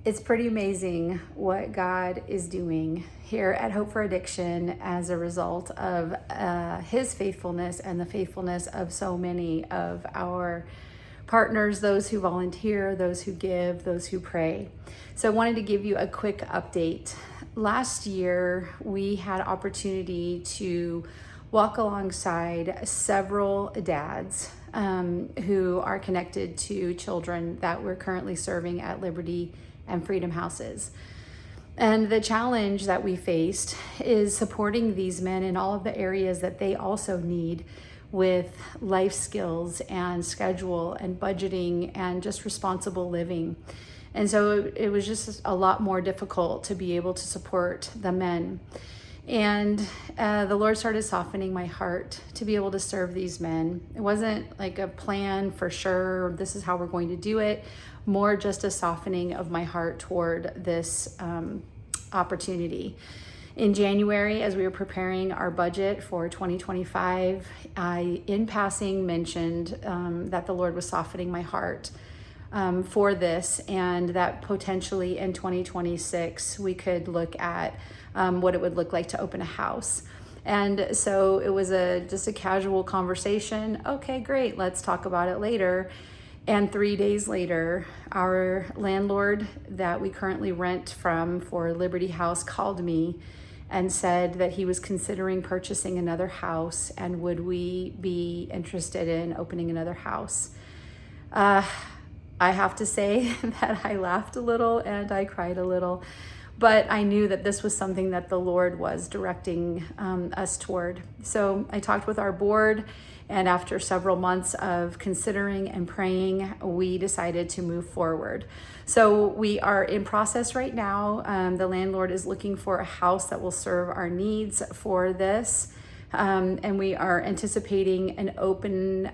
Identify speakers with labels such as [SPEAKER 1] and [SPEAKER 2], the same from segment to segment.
[SPEAKER 1] It's pretty amazing what God is doing here at Hope for Addiction as a result of His faithfulness and the faithfulness of so many of our partners, those who volunteer, those who give, those who pray. So I wanted to give you a quick update. Last year, we had opportunity to walk alongside several dads who are connected to children that we're currently serving at Liberty and Freedom Houses. And the challenge that we faced is supporting these men in all of the areas that they also need with life skills and schedule and budgeting and just responsible living. And so it was just a lot more difficult to be able to support the men. And the Lord started softening my heart to be able to serve these men. It wasn't like a plan for sure, this is how we're going to do it, more just a softening of my heart toward this opportunity. In January, as we were preparing our budget for 2025, I, in passing, mentioned that the Lord was softening my heart for this, and that potentially in 2026 we could look at what it would look like to open a house. And so it was just a casual conversation. Okay, great, let's talk about it later. And 3 days later, our landlord that we currently rent from for Liberty House called me and said that he was considering purchasing another house, and would we be interested in opening another house. I have to say that I laughed a little and I cried a little, but I knew that this was something that the Lord was directing us toward. So I talked with our board, and after several months of considering and praying, we decided to move forward. So we are in process right now. The landlord is looking for a house that will serve our needs for this. And we are anticipating an open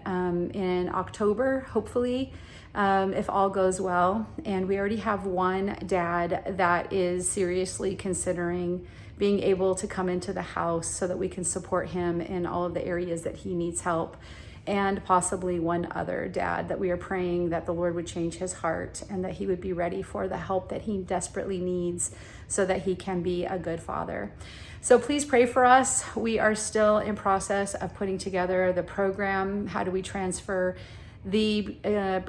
[SPEAKER 1] in October, hopefully, if all goes well. And we already have one dad that is seriously considering being able to come into the house so that we can support him in all of the areas that he needs help. And possibly one other dad that we are praying that the Lord would change his heart and that he would be ready for the help that he desperately needs so that he can be a good father. So please pray for us. We are still in process of putting together the program. How do we transfer the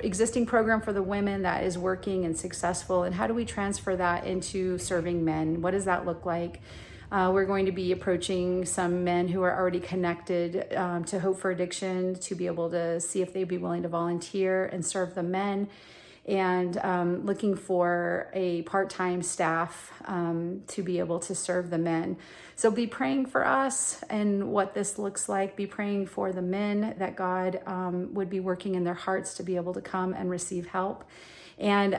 [SPEAKER 1] existing program for the women that is working and successful, and how do we transfer that into serving men? What does that look like? We're going to be approaching some men who are already connected to Hope for Addiction to be able to see if they'd be willing to volunteer and serve the men, and looking for a part-time staff to be able to serve the men. So be praying for us and what this looks like. Be praying for the men that God would be working in their hearts to be able to come and receive help. And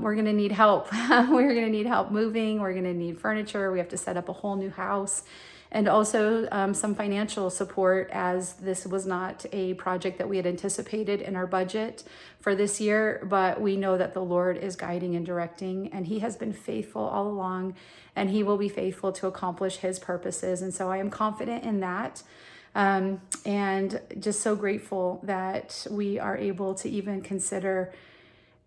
[SPEAKER 1] we're going to need help. We're going to need help moving. We're going to need furniture. We have to set up a whole new house. And also some financial support, as this was not a project that we had anticipated in our budget for this year, but we know that the Lord is guiding and directing, and He has been faithful all along, and He will be faithful to accomplish His purposes. And so I am confident in that. And just so grateful that we are able to even consider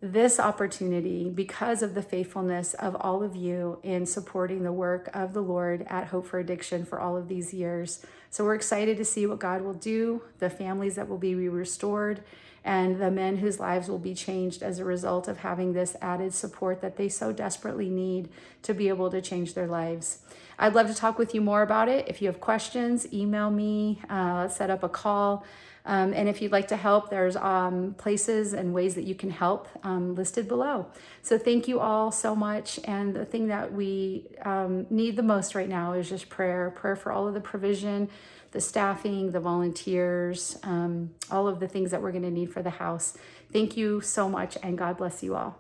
[SPEAKER 1] this opportunity because of the faithfulness of all of you in supporting the work of the Lord at Hope for Addiction for all of these years. So we're excited to see what God will do, the families that will be restored, and the men whose lives will be changed as a result of having this added support that they so desperately need to be able to change their lives. I'd love to talk with you more about it. If you have questions, email me, set up a call. And if you'd like to help, there's places and ways that you can help listed below. So thank you all so much. And the thing that we need the most right now is just prayer for all of the provision, the staffing, the volunteers, all of the things that we're going to need for the house. Thank you so much, and God bless you all.